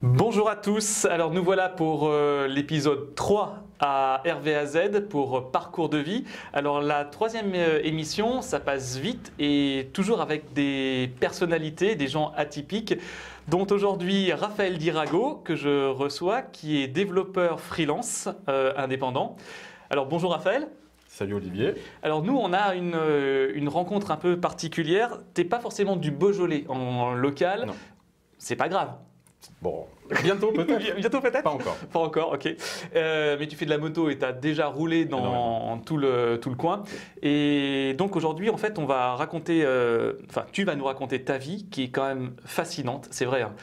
Bonjour à tous, alors nous voilà pour l'épisode 3 à RVAZ pour Parcours de vie. Alors la troisième émission, ça passe vite et toujours avec des personnalités, des gens atypiques, dont aujourd'hui Raphaël Dirago que je reçois, qui est développeur freelance indépendant. Alors bonjour Raphaël. Salut Olivier. Alors nous, on a une rencontre un peu particulière. T'es pas forcément du Beaujolais en local, Non. c'est pas grave. Bon, bientôt peut-être. Bientôt peut-être. Pas encore. Pas encore, ok. Mais tu fais de la moto et tu as déjà roulé dans tout le coin. Et donc aujourd'hui, en fait, on va raconter, tu vas nous raconter ta vie qui est quand même fascinante, c'est vrai. Hein.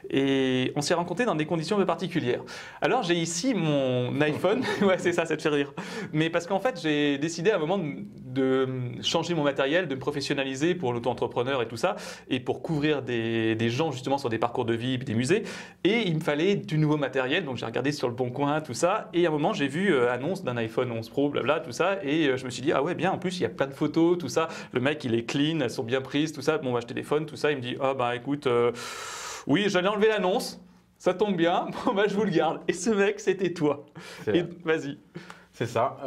Et on s'est rencontrés dans des conditions un peu particulières. Alors j'ai ici mon iPhone, ouais c'est ça te fait rire. Mais parce qu'en fait, j'ai décidé à un moment de changer mon matériel, de me professionnaliser pour l'auto-entrepreneur et tout ça, et pour couvrir des gens justement sur des parcours de vie, des musées. Et il me fallait du nouveau matériel, donc j'ai regardé sur le Bon Coin, tout ça, et à un moment j'ai vu annonce d'un iPhone 11 Pro, blabla, tout ça, et je me suis dit, ah ouais, bien, en plus il y a plein de photos, tout ça, le mec il est clean, elles sont bien prises, tout ça, bon bah je téléphone, tout ça, il me dit, ah bah écoute, oui, j'allais enlever l'annonce, ça tombe bien, bon bah je vous le garde. Et ce mec, c'était toi. Et vas-y. C'est ça.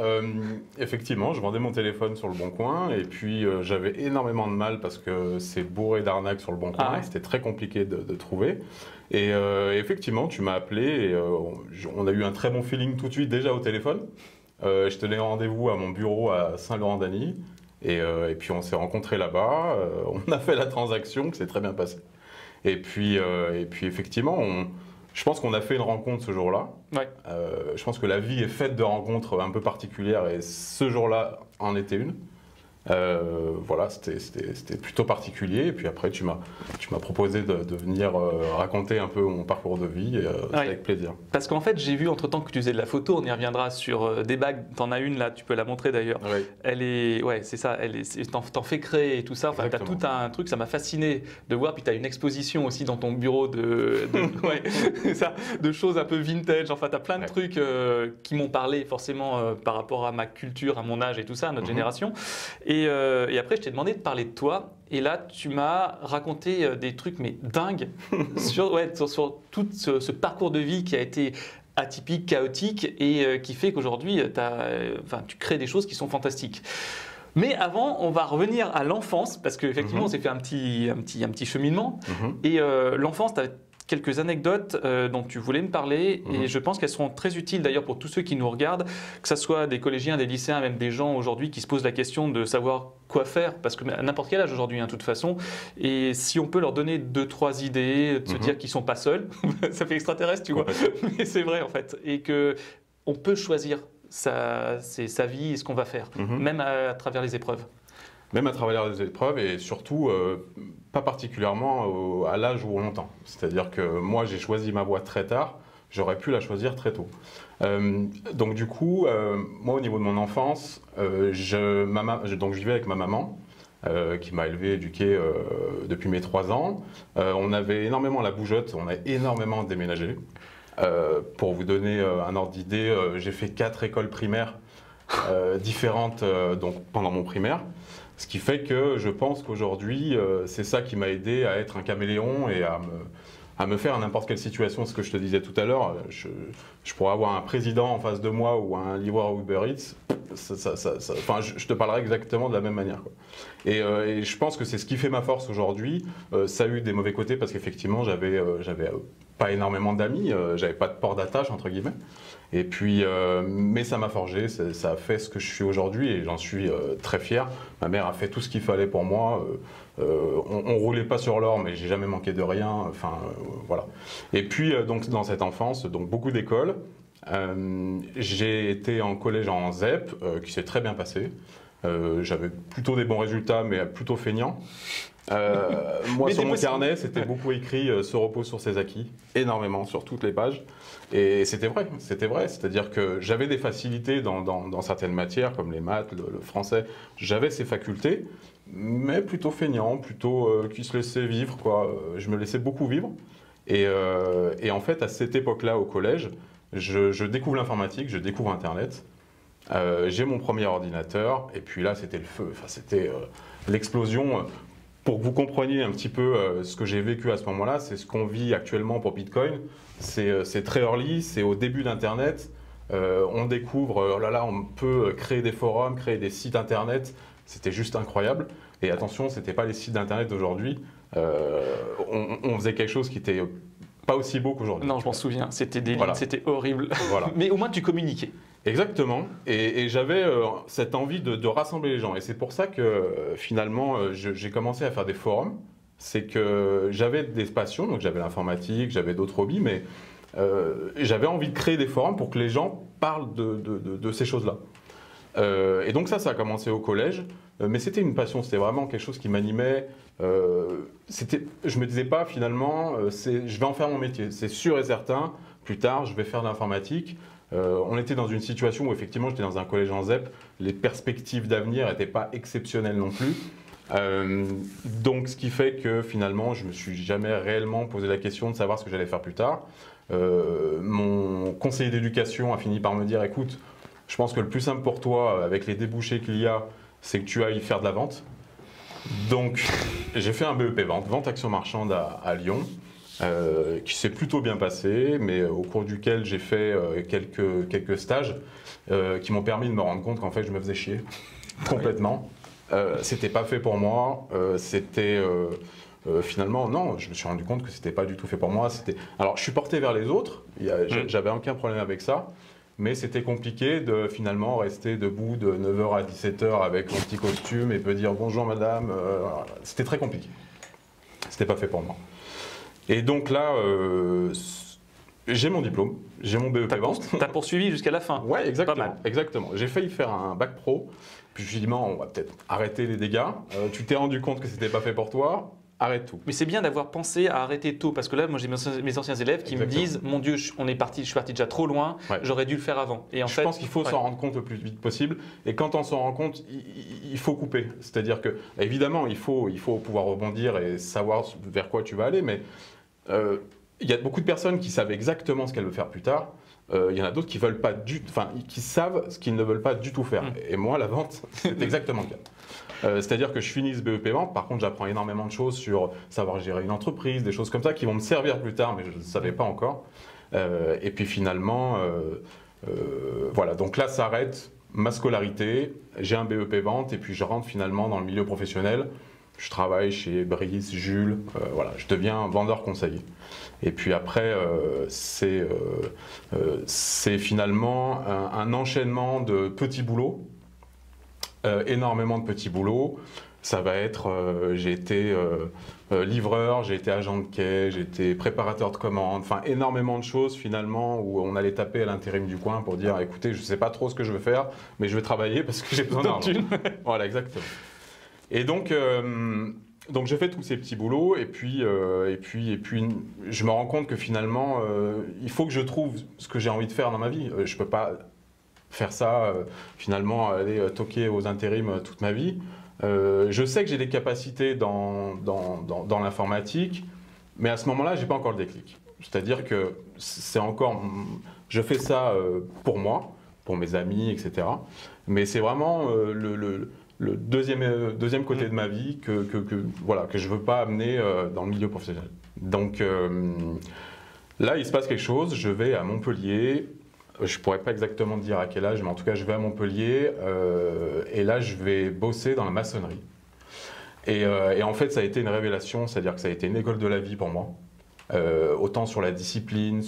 Effectivement, je vendais mon téléphone sur le Bon Coin et puis j'avais énormément de mal parce que c'est bourré d'arnaques sur le Bon Coin. Ah ouais. C'était très compliqué de trouver. Et effectivement, tu m'as appelé et on a eu un très bon feeling tout de suite déjà au téléphone. Je te donnais rendez-vous à mon bureau à Saint-Laurent-d'Agny et puis on s'est rencontrés là-bas. On a fait la transaction qui s'est très bien passée. Et puis effectivement, je pense qu'on a fait une rencontre ce jour-là. Ouais. Je pense que la vie est faite de rencontres un peu particulières et ce jour-là en était une. Voilà, c'était plutôt particulier. Et puis après, tu m'as proposé de venir raconter un peu mon parcours de vie. Ouais. Avec plaisir. Parce qu'en fait, j'ai vu entre-temps que tu faisais de la photo, on y reviendra sur des bagues, t'en as une là, tu peux la montrer d'ailleurs. Oui. Elle est, ouais, c'est ça, t'en fais créer et tout ça, enfin, t'as tout un truc, ça m'a fasciné de voir, puis t'as une exposition aussi dans ton bureau ouais, ça, de choses un peu vintage, enfin, t'as plein de trucs qui m'ont parlé forcément par rapport à ma culture, à mon âge et tout ça, à notre génération. Et après, je t'ai demandé de parler de toi. Et là, tu m'as raconté des trucs mais dingues sur tout ce parcours de vie qui a été atypique, chaotique et qui fait qu'aujourd'hui, tu crées des choses qui sont fantastiques. Mais avant, on va revenir à l'enfance parce qu'effectivement, on s'est fait un petit cheminement. Et l'enfance, tu as quelques anecdotes dont tu voulais me parler et je pense qu'elles seront très utiles d'ailleurs pour tous ceux qui nous regardent, que ce soit des collégiens, des lycéens, même des gens aujourd'hui qui se posent la question de savoir quoi faire, parce que à n'importe quel âge aujourd'hui, de toute façon, et si on peut leur donner 2-3 idées, de se dire qu'ils ne sont pas seuls, ça fait extraterrestre, tu vois, mais c'est vrai en fait, et qu'on peut choisir sa vie et ce qu'on va faire, même à travers les épreuves. Même à travers les épreuves et surtout pas particulièrement à l'âge où on l'entend. C'est-à-dire que moi j'ai choisi ma voie très tard, j'aurais pu la choisir très tôt. Donc du coup, moi au niveau de mon enfance, je vivais avec ma maman qui m'a élevé, éduqué depuis mes 3 ans. On avait énormément la bougeotte, on a énormément déménagé. Pour vous donner un ordre d'idée, j'ai fait 4 écoles primaires différentes donc pendant mon primaire. Ce qui fait que je pense qu'aujourd'hui, c'est ça qui m'a aidé à être un caméléon et à me faire à n'importe quelle situation. Ce que je te disais tout à l'heure, je pourrais avoir un président en face de moi ou un livreur Uber Eats, je te parlerai exactement de la même manière, quoi. Et je pense que c'est ce qui fait ma force aujourd'hui. Ça a eu des mauvais côtés parce qu'effectivement, j'avais pas énormément d'amis, j'avais pas de port d'attache entre guillemets. Et puis, mais ça m'a forgé, ça a fait ce que je suis aujourd'hui et j'en suis très fier. Ma mère a fait tout ce qu'il fallait pour moi. On roulait pas sur l'or, mais j'ai jamais manqué de rien. Enfin, voilà. Et puis, donc dans cette enfance, donc beaucoup d'écoles. J'ai été en collège en ZEP, qui s'est très bien passé. J'avais plutôt des bons résultats, mais plutôt feignant. Moi, sur mon carnet, c'était beaucoup écrit se repose sur ses acquis, énormément, sur toutes les pages. Et c'était vrai, c'est-à-dire que j'avais des facilités dans certaines matières, comme les maths, le français. J'avais ces facultés, mais plutôt feignant, plutôt qui se laissait vivre, quoi. Je me laissais beaucoup vivre. Et en fait, à cette époque-là, au collège, je découvre l'informatique, je découvre Internet. J'ai mon premier ordinateur, et puis là, c'était le feu. Enfin, c'était l'explosion. pour que vous compreniez un petit peu ce que j'ai vécu à ce moment-là, c'est ce qu'on vit actuellement pour Bitcoin. C'est très early, c'est au début d'Internet. On découvre, oh là là, on peut créer des forums, créer des sites Internet. C'était juste incroyable. Et attention, ce n'était pas les sites d'Internet d'aujourd'hui. On faisait quelque chose qui était pas aussi beau qu'aujourd'hui. Non, je m'en souviens. C'était des lignes, c'était horrible. Voilà. Mais au moins, tu communiquais. Exactement. Et j'avais cette envie de rassembler les gens. Et c'est pour ça que finalement, j'ai commencé à faire des forums. C'est que j'avais des passions, donc j'avais l'informatique, j'avais d'autres hobbies, mais j'avais envie de créer des forums pour que les gens parlent de ces choses-là. Et donc ça a commencé au collège, mais c'était une passion, c'était vraiment quelque chose qui m'animait. Je me disais pas finalement, je vais en faire mon métier, c'est sûr et certain, plus tard je vais faire de l'informatique. On était dans une situation où effectivement j'étais dans un collège en ZEP, les perspectives d'avenir n'étaient pas exceptionnelles non plus. Donc ce qui fait que finalement je me suis jamais réellement posé la question de savoir ce que j'allais faire plus tard. Mon conseiller d'éducation a fini par me dire écoute, je pense que le plus simple pour toi avec les débouchés qu'il y a, c'est que tu ailles faire de la vente. Donc j'ai fait un BEP vente, vente action marchande à Lyon, qui s'est plutôt bien passé, mais au cours duquel j'ai fait quelques stages qui m'ont permis de me rendre compte qu'en fait je me faisais chier complètement. C'était pas fait pour moi, finalement, non, je me suis rendu compte que c'était pas du tout fait pour moi. Alors, je suis porté vers les autres, j'avais aucun problème avec ça, mais c'était compliqué de finalement rester debout de 9h à 17h avec mon petit costume et peut dire bonjour madame. C'était très compliqué. C'était pas fait pour moi. Et donc là, j'ai mon diplôme, j'ai mon BEP vente. T'as poursuivi jusqu'à la fin. Ouais, exactement. Pas mal. Exactement. J'ai failli faire un bac pro. Puis je me suis dit, on va peut-être arrêter les dégâts. Tu t'es rendu compte que c'était pas fait pour toi, arrête tout. Mais c'est bien d'avoir pensé à arrêter tôt, parce que là, moi j'ai mes anciens élèves qui me disent, mon Dieu, je suis parti déjà trop loin, j'aurais dû le faire avant. Et en fait, je pense qu'il faut s'en rendre compte le plus vite possible. Et quand on s'en rend compte, il faut couper. C'est-à-dire que, évidemment, il faut pouvoir rebondir et savoir vers quoi tu vas aller, mais il y a beaucoup de personnes qui savent exactement ce qu'elles veulent faire plus tard. Il y en a d'autres qui veulent pas qui savent ce qu'ils ne veulent pas du tout faire. Et moi, la vente, c'est exactement le cas. C'est-à-dire que je finis ce BEP vente, par contre, j'apprends énormément de choses sur savoir gérer une entreprise, des choses comme ça qui vont me servir plus tard, mais je ne savais pas encore. Et puis finalement, voilà. Donc là, s'arrête ma scolarité. J'ai un BEP vente et puis je rentre finalement dans le milieu professionnel. Je travaille chez Brice, Jules, voilà, je deviens vendeur conseiller. Et puis après, c'est finalement un enchaînement de petits boulots, énormément de petits boulots. Ça va être, j'ai été livreur, j'ai été agent de quai, j'ai été préparateur de commandes, enfin énormément de choses finalement où on allait taper à l'intérim du coin pour dire écoutez, je ne sais pas trop ce que je veux faire, mais je vais travailler parce que j'ai besoin d'argent. Voilà, exactement. Et donc j'ai fait tous ces petits boulots et puis je me rends compte que finalement il faut que je trouve ce que j'ai envie de faire dans ma vie. Je ne peux pas faire ça finalement aller toquer aux intérims toute ma vie. Je sais que j'ai des capacités dans l'informatique, mais à ce moment-là, je n'ai pas encore le déclic. C'est-à-dire que je fais ça pour moi, pour mes amis, etc. Mais c'est vraiment le deuxième côté de ma vie que je ne veux pas amener dans le milieu professionnel. Donc là, il se passe quelque chose, je vais à Montpellier, je ne pourrais pas exactement te dire à quel âge, mais en tout cas, je vais à Montpellier et là, je vais bosser dans la maçonnerie. Et en fait, ça a été une révélation, c'est-à-dire que ça a été une école de la vie pour moi, autant sur la discipline,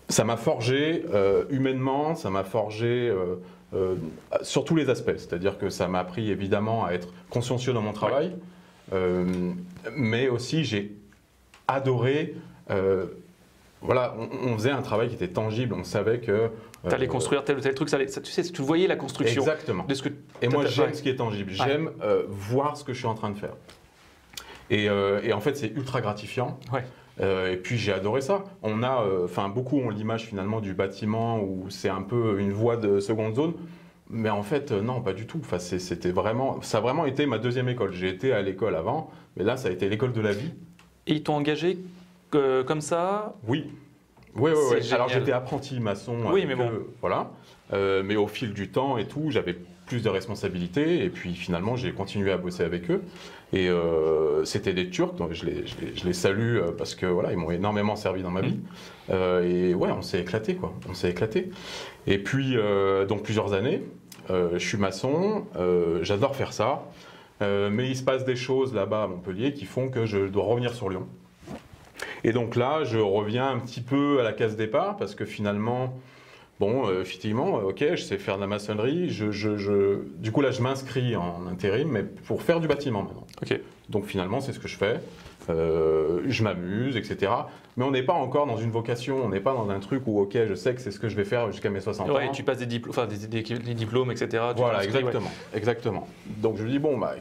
ça m'a forgé humainement, ça m'a forgé sur tous les aspects. C'est-à-dire que ça m'a appris évidemment à être consciencieux dans mon travail, mais aussi j'ai adoré. Voilà, on faisait un travail qui était tangible, on savait que... tu allais construire tel ou tel truc, tu sais, tu voyais la construction. Exactement. Et moi, j'aime ce qui est tangible, j'aime voir ce que je suis en train de faire. Et en fait, c'est ultra gratifiant. Ouais. Et puis j'ai adoré ça. Beaucoup ont l'image finalement du bâtiment où c'est un peu une voie de seconde zone, mais en fait non, pas du tout. Enfin, ça a vraiment été ma deuxième école. J'ai été à l'école avant, mais là ça a été l'école de la vie. Et ils t'ont engagé comme ça? Oui. Alors j'étais apprenti maçon. Oui, mais bon. Voilà. Mais au fil du temps et tout, j'avais plus de responsabilités. Et puis finalement, j'ai continué à bosser avec eux. Et c'était des Turcs, donc je les salue parce que voilà, ils m'ont énormément servi dans ma vie. Et ouais, on s'est éclaté, quoi. On s'est éclaté. Et puis, donc plusieurs années, je suis maçon, j'adore faire ça. Mais il se passe des choses là-bas à Montpellier qui font que je dois revenir sur Lyon. Et donc là, je reviens un petit peu à la case départ parce que finalement, bon, effectivement, ok, je sais faire de la maçonnerie. Du coup, là, je m'inscris en intérim, mais pour faire du bâtiment maintenant. Okay. Donc finalement, c'est ce que je fais. Je m'amuse, etc. Mais on n'est pas encore dans une vocation, on n'est pas dans un truc où, ok, je sais que c'est ce que je vais faire jusqu'à mes 60 ans. Ouais, tu passes des diplômes, enfin, des diplômes, etc. Voilà, exactement, exactement. Donc je me dis, bon, bah,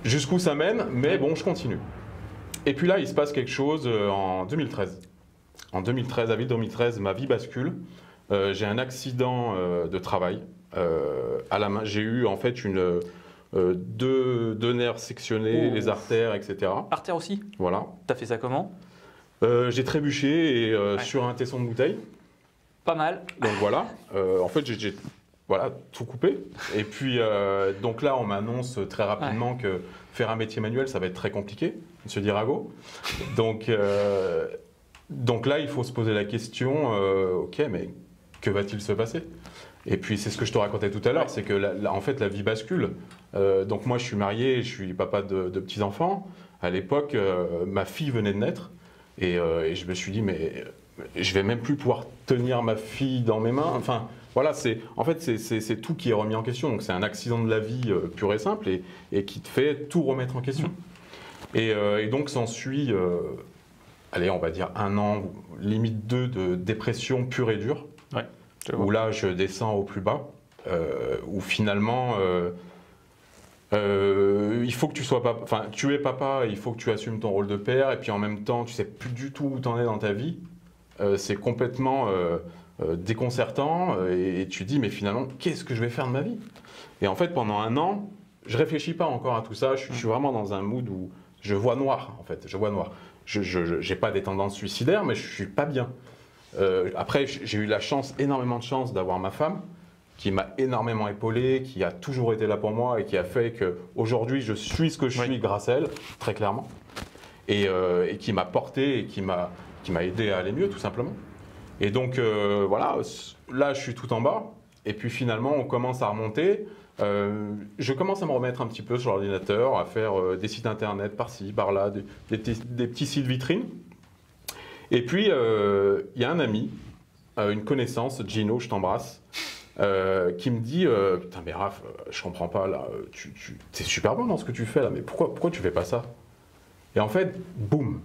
jusqu'où ça mène, mais bon, je continue. Et puis là, il se passe quelque chose en 2013. En 2013, avril 2013, ma vie bascule. J'ai un accident de travail à la main. J'ai eu en fait deux nerfs sectionnés, les artères, etc. Artères aussi? Voilà. T'as fait ça comment? J'ai trébuché et sur un tesson de bouteille. Pas mal. Donc voilà. En fait, j'ai voilà, tout coupé. Et puis, donc là, on m'annonce très rapidement que faire un métier manuel, ça va être très compliqué, monsieur Dirago. Donc là, il faut se poser la question, ok, mais que va-t-il se passer? Et puis, c'est ce que je te racontais tout à l'heure, c'est que en fait, la vie bascule. Donc moi, je suis marié, je suis papa de petits-enfants. À l'époque, ma fille venait de naître. Et je me suis dit, mais je vais même plus pouvoir tenir ma fille dans mes mains. Enfin, voilà, en fait, c'est tout qui est remis en question. Donc c'est un accident de la vie pur et simple et qui te fait tout remettre en question. Et donc s'ensuit, allez, on va dire 1 an, limite 2 de dépression pure et dure. Ouais, où là, je descends au plus bas. Où finalement, il faut que tu sois papa. Enfin, tu es papa, il faut que tu assumes ton rôle de père. Et puis en même temps, tu sais plus du tout où tu en es dans ta vie. C'est complètement déconcertant et tu te dis mais finalement qu'est-ce que je vais faire de ma vie? Et en fait pendant 1 an je réfléchis pas encore à tout ça, je suis vraiment dans un mood où je vois noir en fait, je vois noir. Je n'ai pas des tendances suicidaires mais je suis pas bien. Après j'ai eu énormément de chance d'avoir ma femme qui m'a énormément épaulé, qui a toujours été là pour moi et qui a fait qu'aujourd'hui je suis ce que je suis grâce à elle, très clairement, et qui m'a porté et qui m'a aidé à aller mieux tout simplement. Et donc voilà, là je suis tout en bas et puis finalement on commence à remonter. Je commence à me remettre un petit peu sur l'ordinateur, à faire des sites internet par-ci, par-là, des petits sites vitrines. Et puis il y a un ami, une connaissance, Gino, je t'embrasse, qui me dit putain mais Raph, je comprends pas là, t'es super bon dans ce que tu fais là, mais pourquoi tu fais pas ça? Et en fait, boum,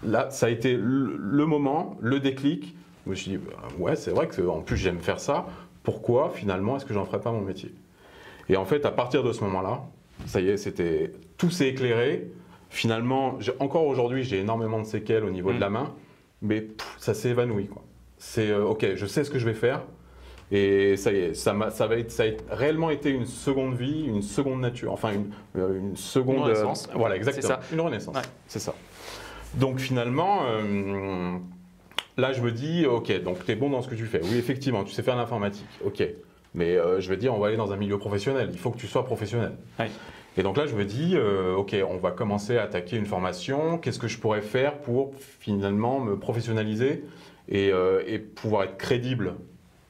là ça a été le moment, le déclic. Je me suis dit, ouais, c'est vrai qu'en plus j'aime faire ça, pourquoi finalement est-ce que j'en ferais pas mon métier? Et en fait, à partir de ce moment-là, ça y est, tout s'est éclairé. Finalement, encore aujourd'hui, j'ai énormément de séquelles au niveau de la main, mais ça s'est évanoui, quoi. C'est ok, je sais ce que je vais faire, et ça y est, ça a réellement été une seconde vie, une seconde nature, enfin une seconde. Une renaissance. Voilà, exactement. C'est ça. Une renaissance, ouais. C'est ça. Donc finalement. Là, je me dis, ok, donc tu es bon dans ce que tu fais. Oui, effectivement, tu sais faire l'informatique. Ok, mais je veux dire, on va aller dans un milieu professionnel. Il faut que tu sois professionnel. Oui. Et donc là, je me dis, ok, on va commencer à attaquer une formation. Qu'est-ce que je pourrais faire pour finalement me professionnaliser et pouvoir être crédible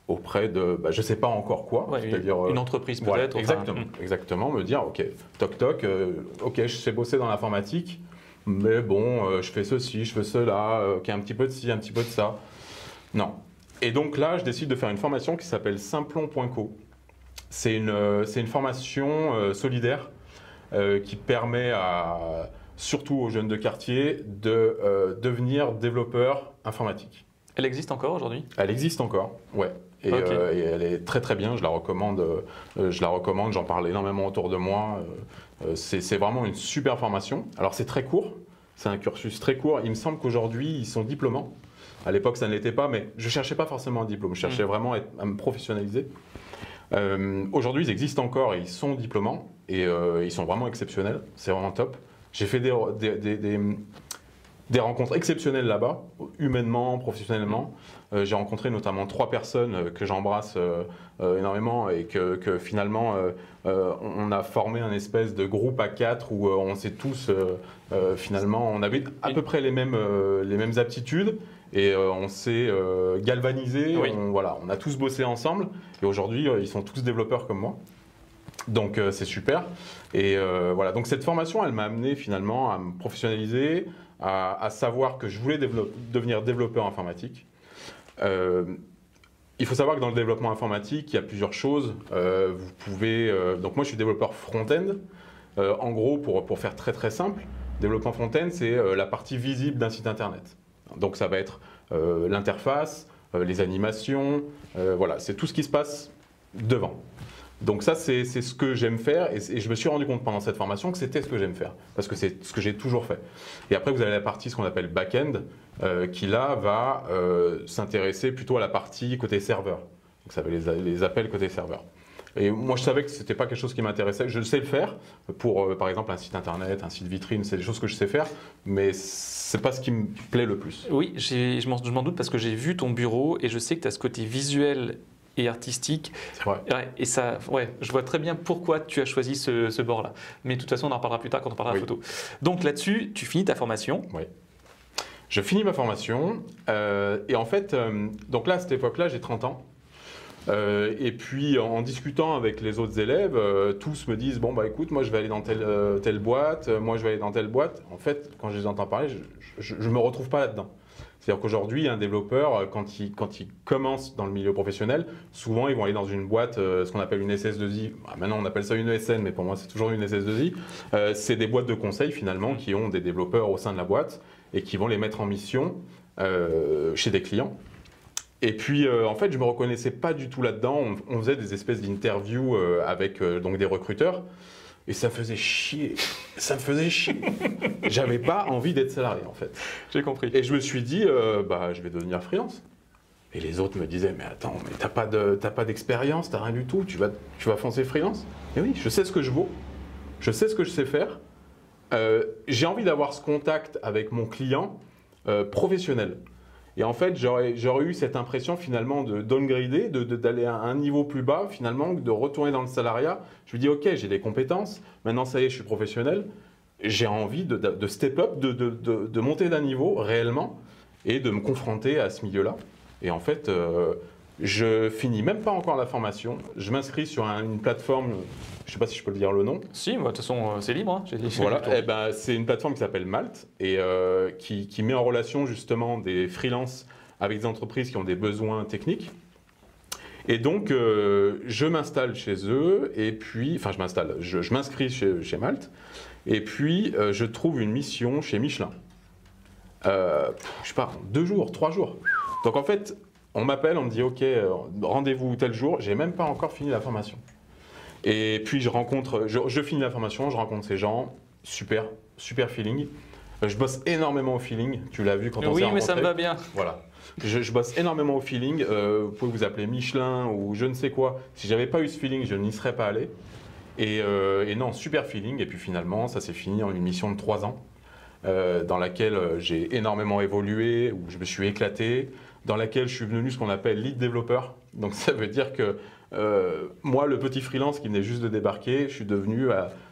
auprès de, je ne sais pas encore quoi. Ouais, c'est-à-dire une entreprise peut-être. Voilà, exactement, exactement. Me dire, ok, toc toc, ok, je sais bosser dans l'informatique. Mais bon, je fais ceci, je fais cela, un petit peu de ci, un petit peu de ça. Non. Et donc là, je décide de faire une formation qui s'appelle Simplon.co. C'est une formation solidaire qui permet surtout aux jeunes de quartier de devenir développeurs informatiques. Elle existe encore aujourd'hui? Elle existe encore, ouais. Et, et elle est très très bien, je la recommande, j'en parle énormément autour de moi. C'est vraiment une super formation. Alors c'est très court, c'est un cursus très court. Il me semble qu'aujourd'hui ils sont diplômants. À l'époque ça ne l'était pas, mais je ne cherchais pas forcément un diplôme, je cherchais vraiment à me professionnaliser. Aujourd'hui ils existent encore et ils sont diplômants et ils sont vraiment exceptionnels, c'est vraiment top. J'ai fait des rencontres exceptionnelles là-bas, humainement, professionnellement. J'ai rencontré notamment 3 personnes que j'embrasse énormément et que finalement on a formé un espèce de groupe à 4 où on s'est tous finalement, on avait à peu près les mêmes aptitudes et on s'est galvanisé, Oui. on a tous bossé ensemble et aujourd'hui ils sont tous développeurs comme moi. Donc c'est super. Et voilà, donc cette formation, elle m'a amené finalement à me professionnaliser, à savoir que je voulais devenir développeur informatique. Il faut savoir que dans le développement informatique, il y a plusieurs choses. Vous pouvez, donc moi je suis développeur front-end. En gros, pour faire très très simple, développement front-end, c'est la partie visible d'un site internet. Donc ça va être l'interface, les animations, voilà, c'est tout ce qui se passe devant. Donc ça, c'est ce que j'aime faire et je me suis rendu compte pendant cette formation que c'était ce que j'aime faire parce que c'est ce que j'ai toujours fait. Et après, vous avez la partie, ce qu'on appelle back-end, qui là va s'intéresser plutôt à la partie côté serveur. Donc ça va les appels côté serveur. Et moi, je savais que ce n'était pas quelque chose qui m'intéressait. Je sais le faire pour, par exemple, un site internet, un site vitrine, c'est des choses que je sais faire, mais c'est pas ce qui me plaît le plus. Oui, je m'en doute parce que j'ai vu ton bureau et je sais que tu as ce côté visuel et artistique. C'est vrai. Ouais, et ça, ouais, je vois très bien pourquoi tu as choisi ce bord-là. Mais de toute façon, on en reparlera plus tard quand on parlera de la photo. Donc là-dessus, tu finis ta formation. Oui. Je finis ma formation et en fait, donc là, à cette époque-là, j'ai 30 ans. Et puis en discutant avec les autres élèves, tous me disent bon bah écoute, moi je vais aller dans telle boîte, moi je vais aller dans telle boîte. En fait, quand je les entends parler, je me retrouve pas là-dedans. C'est-à-dire qu'aujourd'hui, un développeur, quand il commence dans le milieu professionnel, souvent ils vont aller dans une boîte, ce qu'on appelle une SS2I. Maintenant on appelle ça une ESN, mais pour moi c'est toujours une SS2I. C'est des boîtes de conseil finalement qui ont des développeurs au sein de la boîte et qui vont les mettre en mission chez des clients. Et puis, en fait, je ne me reconnaissais pas du tout là-dedans. On faisait des espèces d'interviews avec donc des recruteurs. Et ça me faisait chier. Ça me faisait chier. J'avais pas envie d'être salarié, en fait. J'ai compris. Et je me suis dit, bah, je vais devenir freelance. Et les autres me disaient, mais attends, mais t'as pas d'expérience, t'as rien du tout. Tu vas foncer freelance. Et oui, je sais ce que je vaux. Je sais ce que je sais faire. J'ai envie d'avoir ce contact avec mon client professionnel. Et en fait, j'aurais eu cette impression finalement de downgrader, d'aller à un niveau plus bas finalement, de retourner dans le salariat. Je me dis, ok, j'ai des compétences, maintenant ça y est, je suis professionnel, j'ai envie de step up, de monter d'un niveau réellement et de me confronter à ce milieu-là. Et en fait, je finis même pas encore la formation, je m'inscris sur une plateforme, je ne sais pas si je peux le dire le nom. Si, moi, de toute façon, c'est libre. Hein. Voilà, eh ben, c'est une plateforme qui s'appelle Malte et qui met en relation justement des freelances avec des entreprises qui ont des besoins techniques. Et donc, je m'installe chez eux et puis, enfin, je m'inscris chez Malte et puis je trouve une mission chez Michelin. Je sais pas, 2 jours, 3 jours. Donc en fait, on m'appelle, on me dit ok, rendez-vous tel jour. J'ai même pas encore fini la formation. Et puis je finis la formation, je rencontre ces gens, super feeling. Je bosse énormément au feeling, tu l'as vu quand on s'est rencontrés. Oui, mais ça me va bien. Voilà, je bosse énormément au feeling. Vous pouvez vous appeler Michelin ou je ne sais quoi. Si j'avais pas eu ce feeling, je n'y serais pas allé. Et non, super feeling. Et puis finalement, ça s'est fini en une mission de 3 ans, dans laquelle j'ai énormément évolué, où je me suis éclaté, dans laquelle je suis devenu ce qu'on appelle lead développeur. Donc ça veut dire que moi, le petit freelance qui venait juste de débarquer, je suis devenu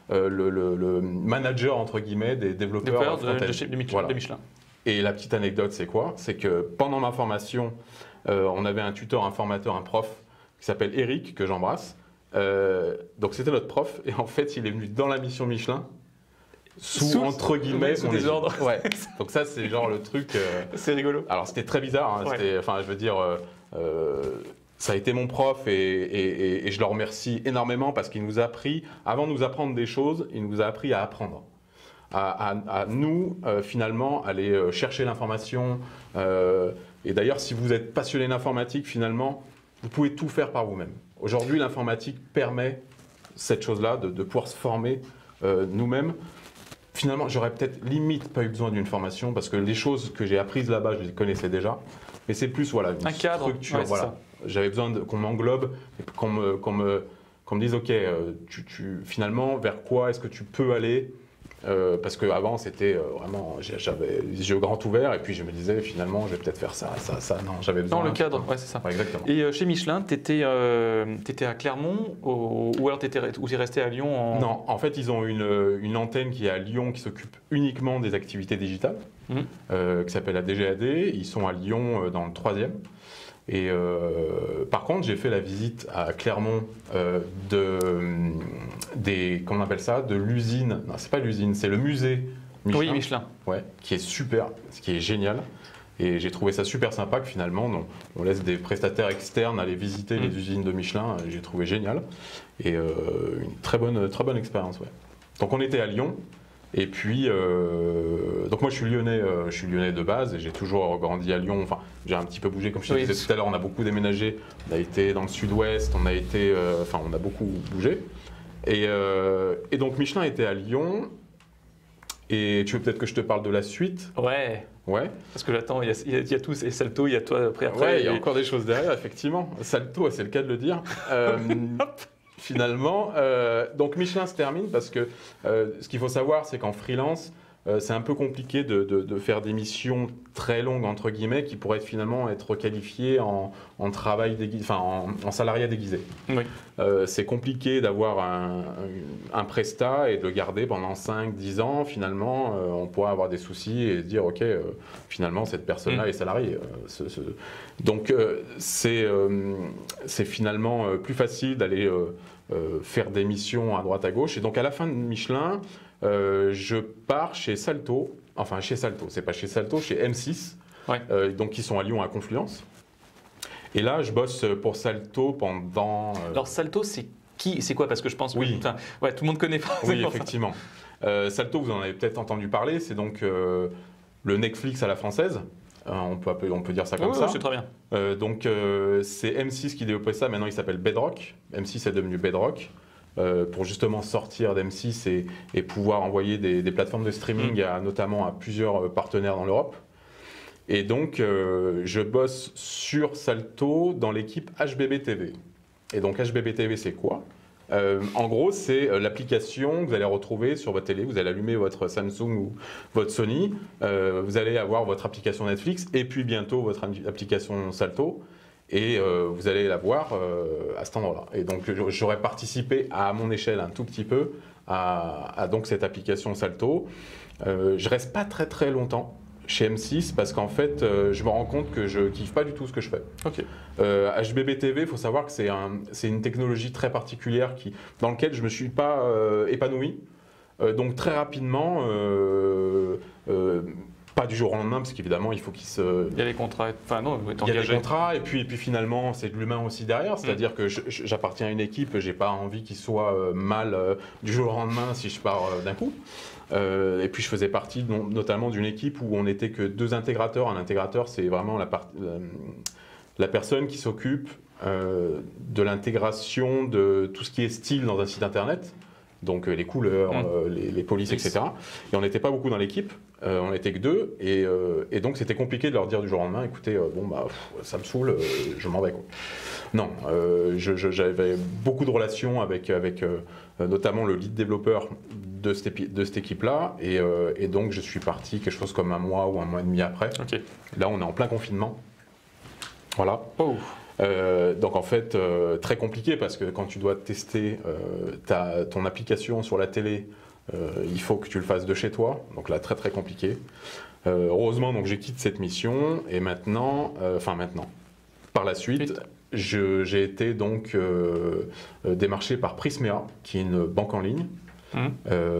le manager entre guillemets des développeurs de Michelin. Et la petite anecdote, c'est quoi? C'est que pendant ma formation, on avait un tuteur, un formateur, un prof qui s'appelle Eric, que j'embrasse. Donc c'était notre prof et en fait, il est venu dans la mission Michelin. Sous entre guillemets sous des ordres. Ouais. Donc ça c'est genre le truc. C'est rigolo. Alors c'était très bizarre. Hein. Ouais. Enfin je veux dire, ça a été mon prof et je le remercie énormément parce qu'il nous a appris, avant de nous apprendre des choses, il nous a appris à apprendre, à nous finalement aller chercher l'information. Et d'ailleurs si vous êtes passionné d'informatique finalement, vous pouvez tout faire par vous-même. Aujourd'hui l'informatique permet cette chose-là de pouvoir se former nous-mêmes. Finalement, j'aurais peut-être limite pas eu besoin d'une formation parce que les choses que j'ai apprises là-bas, je les connaissais déjà. Mais c'est plus voilà, une structure. Ouais, voilà. J'avais besoin qu'on m'englobe et qu'on me dise ok, finalement, vers quoi est-ce que tu peux aller Parce qu'avant, c'était vraiment, j'avais les yeux grands ouverts et puis je me disais finalement, je vais peut-être faire ça. Non, j'avais besoin. Dans le cadre, ouais, c'est ça. Ouais, exactement. Et chez Michelin, tu étais à Clermont ou alors tu es resté à Lyon Non, en fait, ils ont une antenne qui est à Lyon qui s'occupe uniquement des activités digitales, qui s'appelle la DGAD. Ils sont à Lyon dans le 3e. Et par contre, j'ai fait la visite à Clermont comment on appelle ça, de l'usine. Non, c'est pas l'usine, c'est le musée Michelin. Oui, Michelin. Ouais, qui est super, ce qui est génial. Et j'ai trouvé ça super sympa que finalement, on laisse des prestataires externes aller visiter les usines de Michelin. J'ai trouvé génial. Et une très bonne expérience. Ouais. Donc on était à Lyon. Et puis, donc moi je suis lyonnais de base et j'ai toujours grandi à Lyon. Enfin, j'ai un petit peu bougé, comme je te disais tout à l'heure, on a beaucoup déménagé. On a été dans le sud-ouest, on a beaucoup bougé. Et donc Michelin était à Lyon. Et tu veux peut-être que je te parle de la suite? Ouais. Ouais. Parce que j'attends, il y a tous, et Salto, il y a toi après. Ouais, il y a encore des choses derrière, effectivement. Salto, c'est le cas de le dire. Finalement, donc Michelin se termine parce que ce qu'il faut savoir, c'est qu'en freelance, c'est un peu compliqué de faire des missions très longues, entre guillemets, qui pourraient finalement être qualifiées en travail déguisé, enfin en salariat déguisé. Oui. C'est compliqué d'avoir un prestat et de le garder pendant 5-10 ans. Finalement, on pourrait avoir des soucis et dire, OK, finalement, cette personne-là est salariée. Donc, c'est finalement plus facile d'aller faire des missions à droite à gauche. Et donc, à la fin de Michelin, je pars chez Salto. Enfin, chez Salto, c'est pas chez Salto, chez M6. Ouais. Donc, qui sont à Lyon à Confluence. Et là, je bosse pour Salto pendant. Alors, Salto, c'est qui? C'est quoi? Parce que je pense que oui. Ouais, tout le monde connaît pas. Oui, effectivement. Salto, vous en avez peut-être entendu parler. C'est donc le Netflix à la française. On peut dire ça comme ça. Oui, c'est très bien. Donc, c'est M6 qui développait ça. Maintenant, il s'appelle Bedrock. M6 est devenu Bedrock. Pour justement sortir d'M6 et pouvoir envoyer des plateformes de streaming notamment à plusieurs partenaires dans l'Europe. Et donc, je bosse sur Salto dans l'équipe HBB TV. Et donc, HBB TV, c'est quoi? En gros, c'est l'application que vous allez retrouver sur votre télé. Vous allez allumer votre Samsung ou votre Sony. Vous allez avoir votre application Netflix et puis bientôt votre application Salto. Et vous allez la voir à cet endroit-là. Et donc, j'aurais participé à mon échelle un tout petit peu à donc cette application Salto. Je reste pas très très longtemps chez M6 parce qu'en fait, je me rends compte que je kiffe pas du tout ce que je fais. Ok. HBB TV, il faut savoir que c'est une technologie très particulière dans laquelle je me suis pas épanoui. Donc très rapidement, pas du jour au lendemain, parce qu'évidemment, il faut qu'il se... Il y a les contrats, enfin non, il y a des contrats, et puis finalement, c'est de l'humain aussi derrière, c'est-à-dire que j'appartiens à une équipe, j'ai pas envie qu'il soit mal du jour au lendemain si je pars d'un coup. Et puis je faisais partie notamment d'une équipe où on n'était que 2 intégrateurs. Un intégrateur, c'est vraiment la personne qui s'occupe de l'intégration de tout ce qui est style dans un site internet. Donc les couleurs, les polices, etc. Et on n'était pas beaucoup dans l'équipe, on n'était que 2, et donc c'était compliqué de leur dire du jour au lendemain, écoutez, ça me saoule, je m'en vais. Quoi. Non, j'avais beaucoup de relations avec notamment le lead développeur de cette équipe-là, et donc je suis parti quelque chose comme 1 mois ou 1 mois et demi après. Okay. Là, on est en plein confinement. Voilà. Oh. Donc en fait, très compliqué parce que quand tu dois tester ton application sur la télé, il faut que tu le fasses de chez toi. Donc là, très très compliqué. Heureusement, donc j'ai quitté cette mission et maintenant, par la suite, j'ai été donc démarché par Prismea, qui est une banque en ligne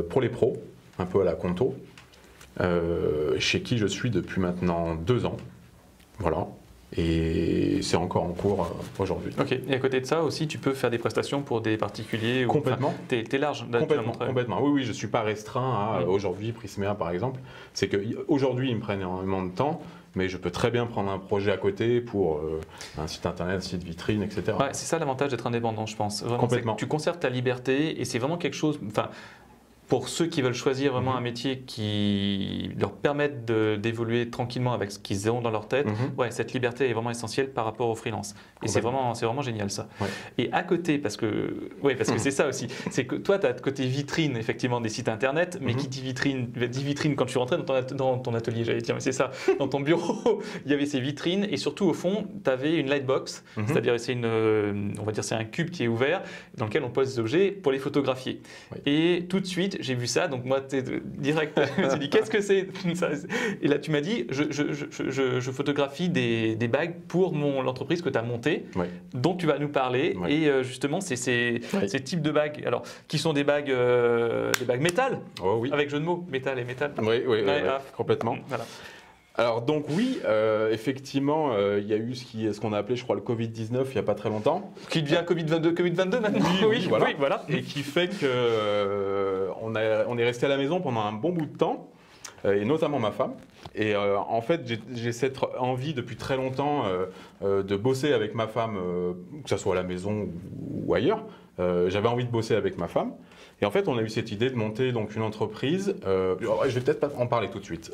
pour les pros, un peu à la Conto, chez qui je suis depuis maintenant 2 ans. Voilà. Et c'est encore en cours aujourd'hui. Ok. Et à côté de ça aussi, tu peux faire des prestations pour des particuliers. Complètement. T'es large. Complètement. Oui, je ne suis pas restreint à aujourd'hui Prismea par exemple. C'est qu'aujourd'hui, ils me prennent énormément de temps, mais je peux très bien prendre un projet à côté pour un site internet, un site vitrine, etc. Ouais, c'est ça l'avantage d'être indépendant, je pense. Vraiment, complètement. Tu conserves ta liberté et c'est vraiment quelque chose. pour ceux qui veulent choisir vraiment un métier qui leur permette d'évoluer tranquillement avec ce qu'ils ont dans leur tête, ouais, cette liberté est vraiment essentielle par rapport au freelance. Et c'est vraiment génial ça. Ouais. Et à côté, parce que c'est ça aussi, c'est que toi, tu as le côté vitrine effectivement des sites internet, mais qui dit vitrine quand je suis rentré dans ton atelier, j'allais dire, mais c'est ça, dans ton bureau, il y avait ces vitrines et surtout au fond, tu avais une lightbox, c'est-à-dire c'est on va dire c'est un cube qui est ouvert dans lequel on pose des objets pour les photographier. Oui. Et tout de suite, j'ai vu ça, donc moi, direct, je me suis dit, qu'est-ce que c'est ça? Et là, tu m'as dit, je photographie des bagues pour l'entreprise que tu as montée, dont tu vas nous parler. Et justement, c'est ces types de bagues, alors, qui sont des bagues métal, avec jeu de mots, métal et métal. Oui, complètement. Voilà. Alors donc oui, effectivement, il y a eu ce qu'on a appelé, je crois, le Covid-19 il n'y a pas très longtemps. Qui devient Covid-22 maintenant. Oui, voilà. Et qui fait qu'on est resté à la maison pendant un bon bout de temps, et notamment ma femme. Et en fait, j'ai cette envie depuis très longtemps de bosser avec ma femme, que ce soit à la maison ou ailleurs. J'avais envie de bosser avec ma femme. Et en fait, on a eu cette idée de monter donc une entreprise. Je vais peut-être pas en parler tout de suite.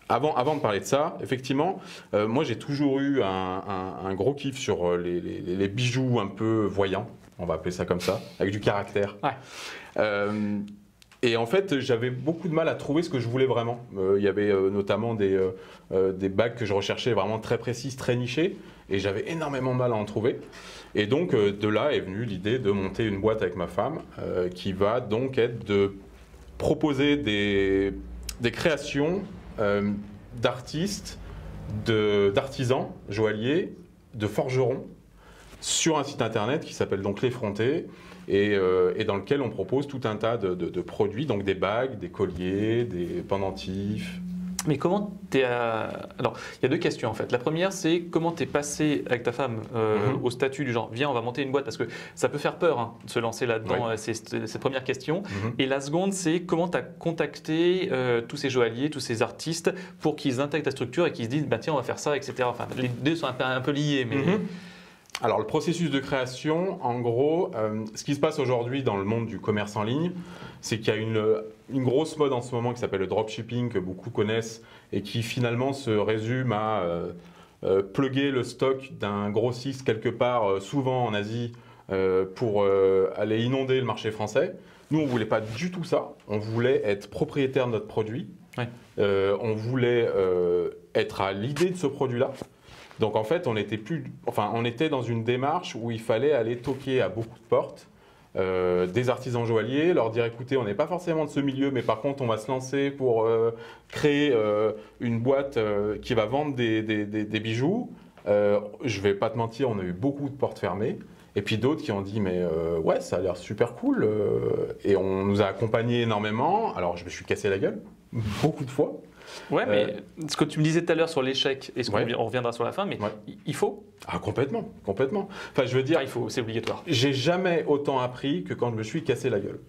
Avant de parler de ça, effectivement, moi j'ai toujours eu un gros kiff sur les bijoux un peu voyants, on va appeler ça comme ça, avec du caractère. Ouais. Et en fait, j'avais beaucoup de mal à trouver ce que je voulais vraiment. Il y avait notamment des bagues que je recherchais vraiment très précises, très nichées, et j'avais énormément de mal à en trouver. Et donc de là est venue l'idée de monter une boîte avec ma femme, qui va donc être de proposer des créations d'artistes, d'artisans, joailliers, de forgerons sur un site internet qui s'appelle donc L'Effronté et dans lequel on propose tout un tas de produits, donc des bagues, des colliers, des pendentifs. Mais comment t'es Alors, il y a deux questions en fait. La première, c'est comment t'es passé avec ta femme au statut du genre, viens, on va monter une boîte, parce que ça peut faire peur de se lancer là-dedans, c'est cette première question. Et la seconde, c'est comment t'as contacté tous ces joailliers, tous ces artistes pour qu'ils intègrent ta structure et qu'ils se disent, bah, tiens, on va faire ça, etc. Enfin, les deux sont un peu liés, mais... Alors, le processus de création, en gros, ce qui se passe aujourd'hui dans le monde du commerce en ligne, c'est qu'il y a une grosse mode en ce moment qui s'appelle le dropshipping, que beaucoup connaissent, et qui finalement se résume à plugger le stock d'un grossiste quelque part, souvent en Asie, pour aller inonder le marché français. Nous, on ne voulait pas du tout ça. On voulait être propriétaire de notre produit. Ouais. On voulait être à l'idée de ce produit-là. Donc en fait, on était dans une démarche où il fallait aller toquer à beaucoup de portes, des artisans joailliers, leur dire écoutez, on n'est pas forcément de ce milieu, mais par contre on va se lancer pour créer une boîte qui va vendre des bijoux. Je vais pas te mentir, on a eu beaucoup de portes fermées. Et puis d'autres qui ont dit mais ouais, ça a l'air super cool. Et on nous a accompagnés énormément. Alors je me suis cassé la gueule beaucoup de fois. Ouais, mais ce que tu me disais tout à l'heure sur l'échec, et on reviendra sur la fin, mais il faut. Ah, complètement. Enfin, je veux dire, il faut, c'est obligatoire. J'ai jamais autant appris que quand je me suis cassé la gueule.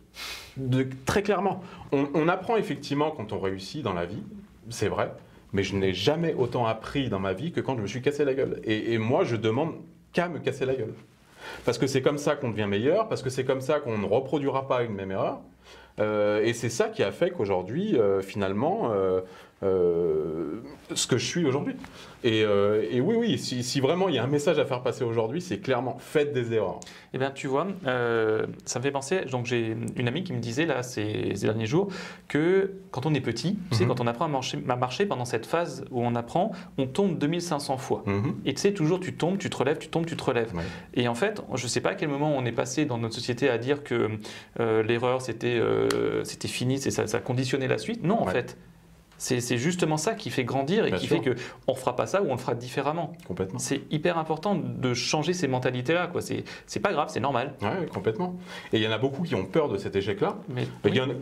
Très clairement. On apprend effectivement quand on réussit dans la vie, c'est vrai, mais je n'ai jamais autant appris dans ma vie que quand je me suis cassé la gueule. Et moi, je demande qu'à me casser la gueule. Parce que c'est comme ça qu'on devient meilleur, parce que c'est comme ça qu'on ne reproduira pas une même erreur. Et c'est ça qui a fait qu'aujourd'hui, finalement, ce que je suis aujourd'hui. Et oui, si vraiment il y a un message à faire passer aujourd'hui, c'est clairement faites des erreurs. Eh bien, tu vois, ça me fait penser. Donc, j'ai une amie qui me disait là ces derniers jours que quand on est petit, tu sais, quand on apprend à marcher pendant cette phase où on apprend, on tombe 2500 fois. Et tu sais, toujours tu tombes, tu te relèves, tu tombes, tu te relèves. Ouais. Et en fait, je ne sais pas à quel moment on est passé dans notre société à dire que l'erreur c'était fini, ça conditionnait la suite. Non, en fait. C'est justement ça qui fait grandir et qui fait qu'on ne fera pas ça ou on le fera différemment. Complètement. C'est hyper important de changer ces mentalités-là. C'est pas grave, c'est normal. Oui, complètement. Et il y en a beaucoup qui ont peur de cet échec-là.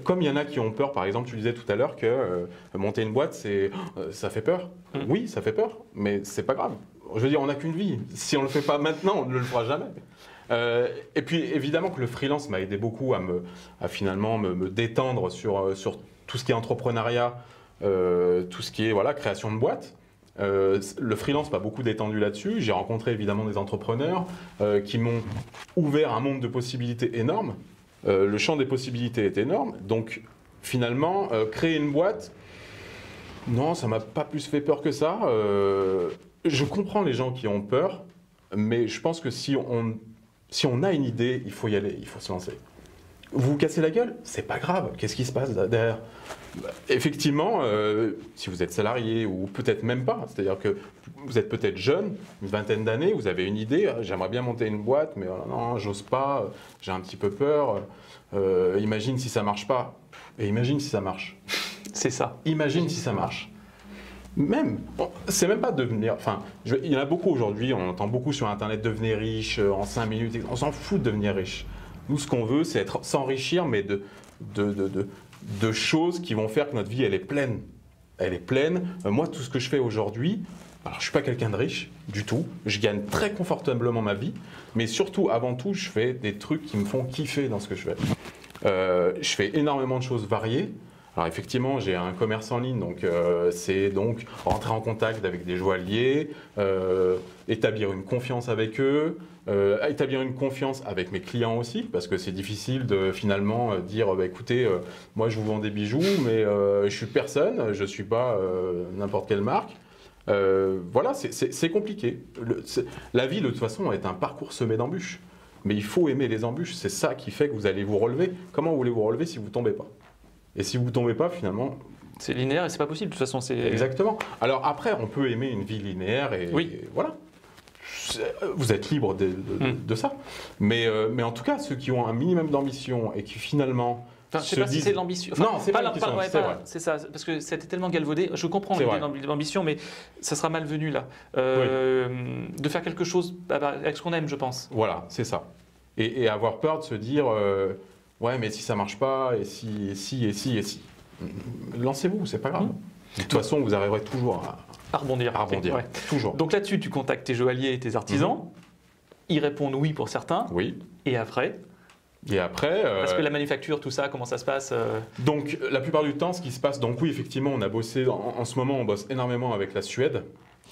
Comme il y en a qui ont peur, par exemple, tu disais tout à l'heure que monter une boîte, ça fait peur. Oui, ça fait peur, mais c'est pas grave. Je veux dire, on n'a qu'une vie. Si on ne le fait pas maintenant, on ne le fera jamais. Et puis, évidemment que le freelance m'a aidé beaucoup à finalement me détendre sur tout ce qui est entrepreneuriat, tout ce qui est création de boîte. Le freelance m'a beaucoup détendu là-dessus. J'ai rencontré évidemment des entrepreneurs qui m'ont ouvert un monde de possibilités énormes. Le champ des possibilités est énorme. Donc, finalement, créer une boîte, non, ça m'a pas plus fait peur que ça. Je comprends les gens qui ont peur, mais je pense que si on a une idée, il faut y aller, il faut se lancer. Vous vous cassez la gueule, c'est pas grave. Qu'est-ce qui se passe derrière? Effectivement, si vous êtes salarié ou peut-être même pas, c'est-à-dire que vous êtes peut-être jeune, une vingtaine d'années, vous avez une idée, j'aimerais bien monter une boîte, mais non, j'ose pas, j'ai un petit peu peur. Imagine si ça marche pas. Et imagine si ça marche. C'est ça. Imagine si ça marche. Même, c'est même pas devenir. Enfin, il y en a beaucoup aujourd'hui, on entend beaucoup sur Internet devenir riche en 5 minutes. On s'en fout de devenir riche. Nous, ce qu'on veut, c'est s'enrichir, mais de choses qui vont faire que notre vie, elle est pleine. Elle est pleine. Moi, tout ce que je fais aujourd'hui, alors je ne suis pas quelqu'un de riche du tout. Je gagne très confortablement ma vie. Mais surtout, avant tout, je fais des trucs qui me font kiffer dans ce que je fais. Je fais énormément de choses variées. Alors effectivement, j'ai un commerce en ligne, donc c'est donc rentrer en contact avec des joailliers, établir une confiance avec eux, établir une confiance avec mes clients aussi, parce que c'est difficile de finalement dire bah, écoutez, moi je vous vends des bijoux, mais je suis personne, je ne suis pas n'importe quelle marque. Voilà, c'est compliqué. La vie, de toute façon, est un parcours semé d'embûches. Mais il faut aimer les embûches, c'est ça qui fait que vous allez vous relever. Comment voulez-vous vous relever si vous ne tombez pas? Et si vous ne tombez pas, finalement... C'est linéaire et c'est pas possible, de toute façon. Exactement. Alors après, on peut aimer une vie linéaire et voilà. Vous êtes libre de ça. Mais en tout cas, ceux qui ont un minimum d'ambition et qui finalement... Enfin, je ne sais pas si c'est de l'ambition. Enfin, non, c'est pas l'ambition, c'est vrai. C'est ça, parce que c'était tellement galvaudé. Je comprends l'idée de l'ambition, mais ça sera malvenu là. De faire quelque chose avec ce qu'on aime, je pense. Voilà, c'est ça. Et avoir peur de se dire... ouais, mais si ça marche pas, et si. Lancez-vous, c'est pas grave. De toute façon, vous arriverez toujours à rebondir. Ouais. Toujours. Donc là-dessus, tu contactes tes joailliers et tes artisans. Ils répondent oui pour certains. Oui. Et après parce que la manufacture, tout ça, comment ça se passe Donc, la plupart du temps, ce qui se passe, donc oui, effectivement, on a bossé, en ce moment, on bosse énormément avec la Suède.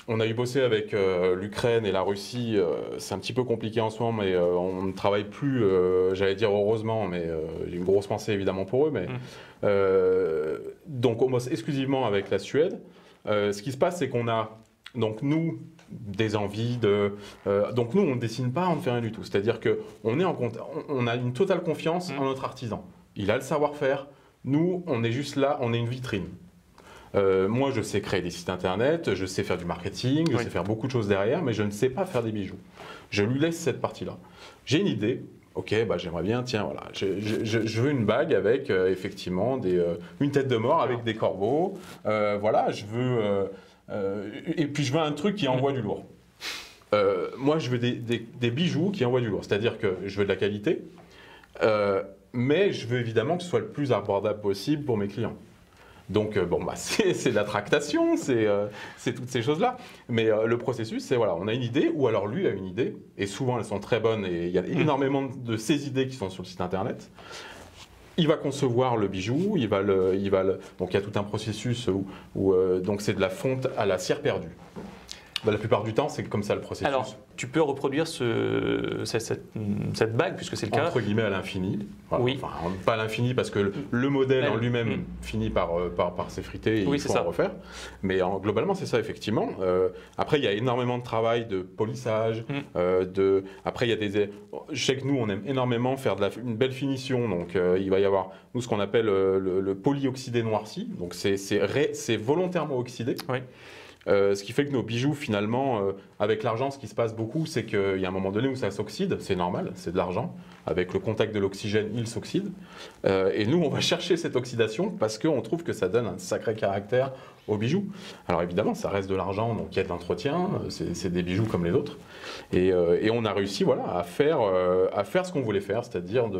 On a eu bossé avec l'Ukraine et la Russie, c'est un petit peu compliqué en ce moment, mais on ne travaille plus, j'allais dire heureusement, mais j'ai une grosse pensée évidemment pour eux. Mais, donc on bosse exclusivement avec la Suède. Ce qui se passe, c'est qu'on a, donc nous, des envies de... donc nous, on ne dessine pas, on ne fait rien du tout. C'est-à-dire qu'on a une totale confiance en notre artisan. Il a le savoir-faire. Nous, on est juste là, on est une vitrine. Moi, je sais créer des sites internet, je sais faire du marketing, je sais faire beaucoup de choses derrière, mais je ne sais pas faire des bijoux. Je lui laisse cette partie-là. J'ai une idée, ok, bah, j'aimerais bien, tiens, voilà, je veux une bague avec effectivement une tête de mort avec des corbeaux, voilà, je veux, et puis je veux un truc qui envoie du lourd. Moi, je veux des bijoux qui envoient du lourd, c'est-à-dire que je veux de la qualité, mais je veux évidemment que ce soit le plus abordable possible pour mes clients. Donc, bon, bah, c'est de la tractation, c'est toutes ces choses-là. Mais le processus, c'est voilà, on a une idée, ou alors lui a une idée, et souvent elles sont très bonnes, et il y a énormément de ces idées qui sont sur le site internet. Il va concevoir le bijou, donc il y a tout un processus où donc c'est de la fonte à la cire perdue. Bah, la plupart du temps, c'est comme ça le processus. Alors, tu peux reproduire cette bague, puisque c'est le cas. Entre guillemets, à l'infini. Voilà. Oui. Enfin, pas à l'infini, parce que le modèle en lui-même finit par s'effriter et il faut en refaire. Mais globalement, c'est ça, effectivement. Après, il y a énormément de travail de polissage. Après, il y a je sais que nous, on aime énormément faire une belle finition. Donc, il va y avoir, nous, ce qu'on appelle le polyoxydé noirci. Donc, c'est volontairement oxydé. Oui. Ce qui fait que nos bijoux, finalement, avec l'argent, ce qui se passe beaucoup, c'est qu'il y a un moment donné où ça s'oxyde, c'est normal, c'est de l'argent. Avec le contact de l'oxygène, il s'oxyde. Et nous, on va chercher cette oxydation parce qu'on trouve que ça donne un sacré caractère aux bijoux. Alors évidemment, ça reste de l'argent, donc il y a de l'entretien, c'est des bijoux comme les autres. Et on a réussi à faire ce qu'on voulait faire, c'est-à-dire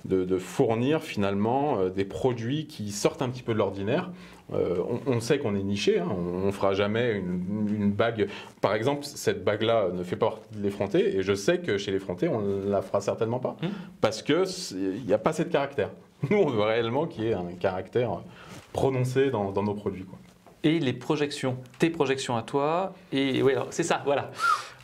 de fournir finalement des produits qui sortent un petit peu de l'ordinaire. On sait qu'on est niché, hein, on ne fera jamais une bague. Par exemple, cette bague-là ne fait pas partie de l'effronté, et je sais que chez l'effronté, on ne la fera certainement pas, parce qu'il n'y a pas cette caractère. Nous, on veut réellement qu'il y ait un caractère prononcé dans nos produits, quoi. Et les projections, tes projections à toi, et oui, c'est ça, voilà.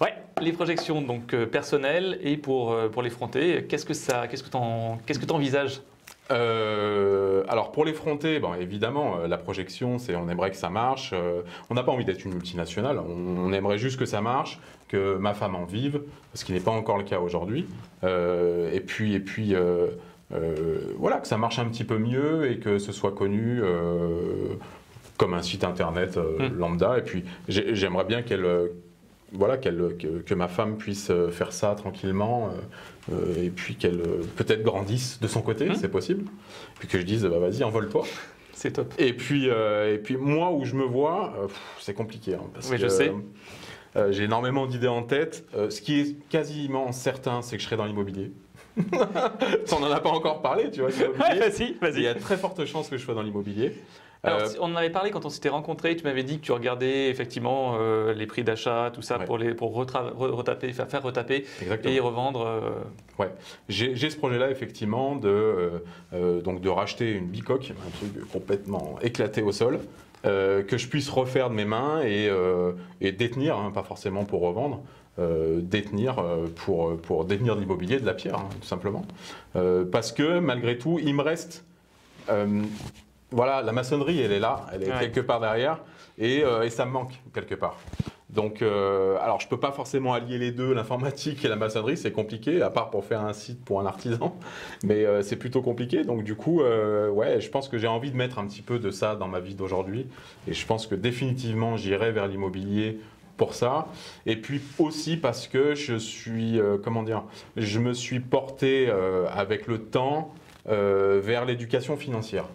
Ouais, les projections donc personnelles et pour les frontés, qu'est-ce que tu envisages? Alors pour les frontés, bon, évidemment, la projection, on aimerait que ça marche. On n'a pas envie d'être une multinationale, on aimerait juste que ça marche, que ma femme en vive, ce qui n'est pas encore le cas aujourd'hui. Et puis voilà, que ça marche un petit peu mieux et que ce soit connu comme un site internet lambda. Et puis j'aimerais bien voilà, que ma femme puisse faire ça tranquillement et puis qu'elle peut-être grandisse de son côté, c'est possible. Puis que je dise, bah, vas-y, envole-toi. C'est top. Et puis moi, où je me vois, c'est compliqué. Hein, parce oui, que, je sais. J'ai énormément d'idées en tête. Ce qui est quasiment certain, c'est que je serai dans l'immobilier. On n'en a pas encore parlé, tu vois, l'immobilier. Vas-y. Il y a de très fortes chances que je sois dans l'immobilier. Alors, on en avait parlé quand on s'était rencontrés, tu m'avais dit que tu regardais effectivement les prix d'achat, tout ça, pour retaper, faire retaper. Exactement. Et revendre. Ouais, j'ai ce projet-là effectivement donc de racheter une bicoque, un truc complètement éclaté au sol, que je puisse refaire de mes mains et détenir, hein, pas forcément pour revendre. Détenir pour détenir de l'immobilier, de la pierre, hein, tout simplement. Parce que malgré tout, il me reste... voilà, la maçonnerie, elle est là, elle est quelque part derrière, et ça me manque quelque part. Donc, alors je ne peux pas forcément allier les deux, l'informatique et la maçonnerie, c'est compliqué, à part pour faire un site pour un artisan, mais c'est plutôt compliqué. Donc du coup, ouais, je pense que j'ai envie de mettre un petit peu de ça dans ma vie d'aujourd'hui, et je pense que définitivement, j'irai vers l'immobilier pour ça. Et puis aussi parce que je suis, je me suis porté avec le temps vers l'éducation financière.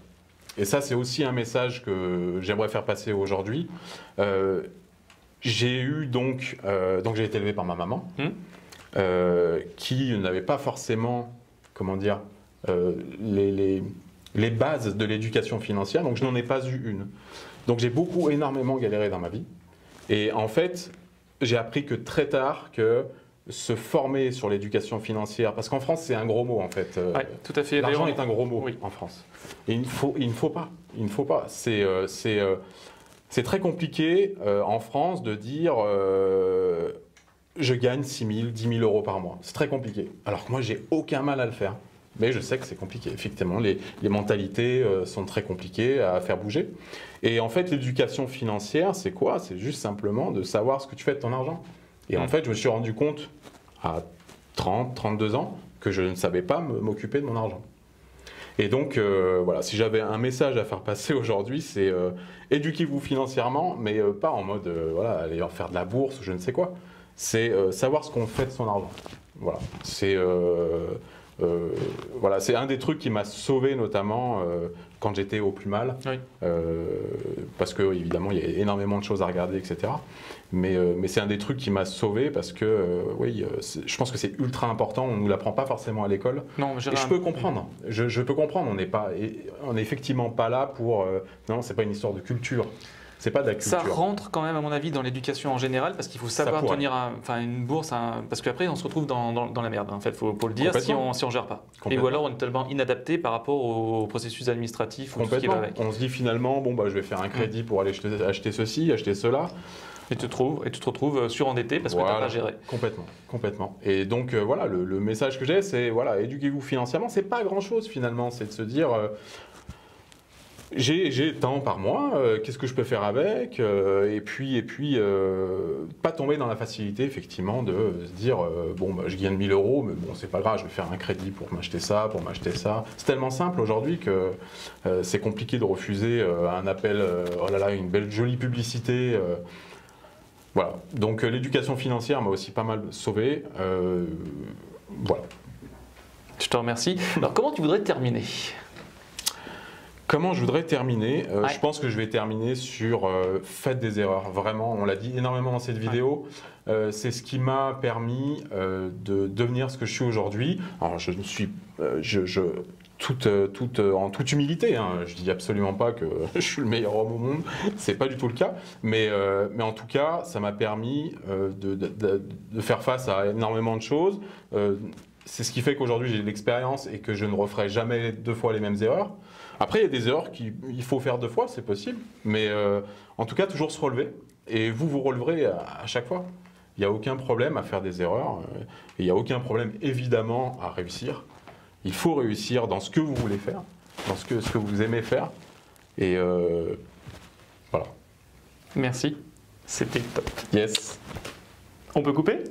Et ça, c'est aussi un message que j'aimerais faire passer aujourd'hui. J'ai eu donc j'ai été élevé par ma maman, qui n'avait pas forcément, les bases de l'éducation financière, donc je n'en ai pas eu une. Donc j'ai énormément galéré dans ma vie. Et en fait, j'ai appris que très tard que se former sur l'éducation financière, parce qu'en France, c'est un gros mot en fait. Ouais, tout à fait. L'argent est un gros mot en France. Et il ne faut pas. C'est très compliqué en France de dire je gagne 6 000, 10 000 euros par mois. C'est très compliqué. Alors que moi, j'ai aucun mal à le faire. Mais je sais que c'est compliqué. Effectivement, les mentalités sont très compliquées à faire bouger. Et en fait, l'éducation financière, c'est quoi? C'est juste simplement de savoir ce que tu fais de ton argent. Et en fait, je me suis rendu compte à 30, 32 ans que je ne savais pas m'occuper de mon argent. Et donc, voilà, si j'avais un message à faire passer aujourd'hui, c'est éduquez-vous financièrement, mais pas en mode, voilà, aller en faire de la bourse ou je ne sais quoi. C'est savoir ce qu'on fait de son argent. Voilà, c'est un des trucs qui m'a sauvé notamment quand j'étais au plus mal, parce que évidemment il y a énormément de choses à regarder, etc. Mais c'est un des trucs qui m'a sauvé parce que je pense que c'est ultra important. On nous l'apprend pas forcément à l'école. Non, et je peux comprendre. Je peux comprendre. On n'est effectivement pas là pour. Non, c'est pas une histoire de culture. C'est pas de la culture. Ça rentre quand même, à mon avis, dans l'éducation en général, parce qu'il faut savoir tenir une bourse, parce qu'après, on se retrouve dans la merde. En fait, faut le dire, si on gère pas. Et ou alors, on est tellement inadapté par rapport au processus administratif ou tout ce qui va avec. On se dit finalement, bon, bah, je vais faire un crédit pour aller acheter ceci, acheter cela. Et tu te retrouves surendetté parce que tu n'as pas géré. Complètement. Et donc, voilà, le message que j'ai, c'est, voilà, éduquez-vous financièrement. C'est pas grand-chose, finalement. C'est de se dire... J'ai tant par mois, qu'est-ce que je peux faire avec et puis pas tomber dans la facilité effectivement de se dire bon bah, je gagne 1 000 euros mais bon c'est pas grave, je vais faire un crédit pour m'acheter ça, C'est tellement simple aujourd'hui que c'est compliqué de refuser un appel, oh là là, une belle jolie publicité. Voilà, donc l'éducation financière m'a aussi pas mal sauvé. Voilà. Je te remercie. Alors comment tu voudrais terminer ? Comment je voudrais terminer Je pense que je vais terminer sur faites des erreurs. Vraiment, on l'a dit énormément dans cette vidéo. C'est ce qui m'a permis de devenir ce que je suis aujourd'hui. Alors, je ne suis, en toute humilité, hein, je dis absolument pas que je suis le meilleur homme au monde. C'est pas du tout le cas. Mais en tout cas, ça m'a permis de faire face à énormément de choses. C'est ce qui fait qu'aujourd'hui j'ai de l'expérience et que je ne referai jamais 2 fois les mêmes erreurs. Après, il y a des erreurs qu'il faut faire 2 fois, c'est possible. Mais en tout cas, toujours se relever. Et vous releverez à chaque fois. Il n'y a aucun problème à faire des erreurs. Et il n'y a aucun problème, évidemment, à réussir. Il faut réussir dans ce que vous voulez faire, dans ce que vous aimez faire. Et voilà. Merci. C'était top. Yes. On peut couper ?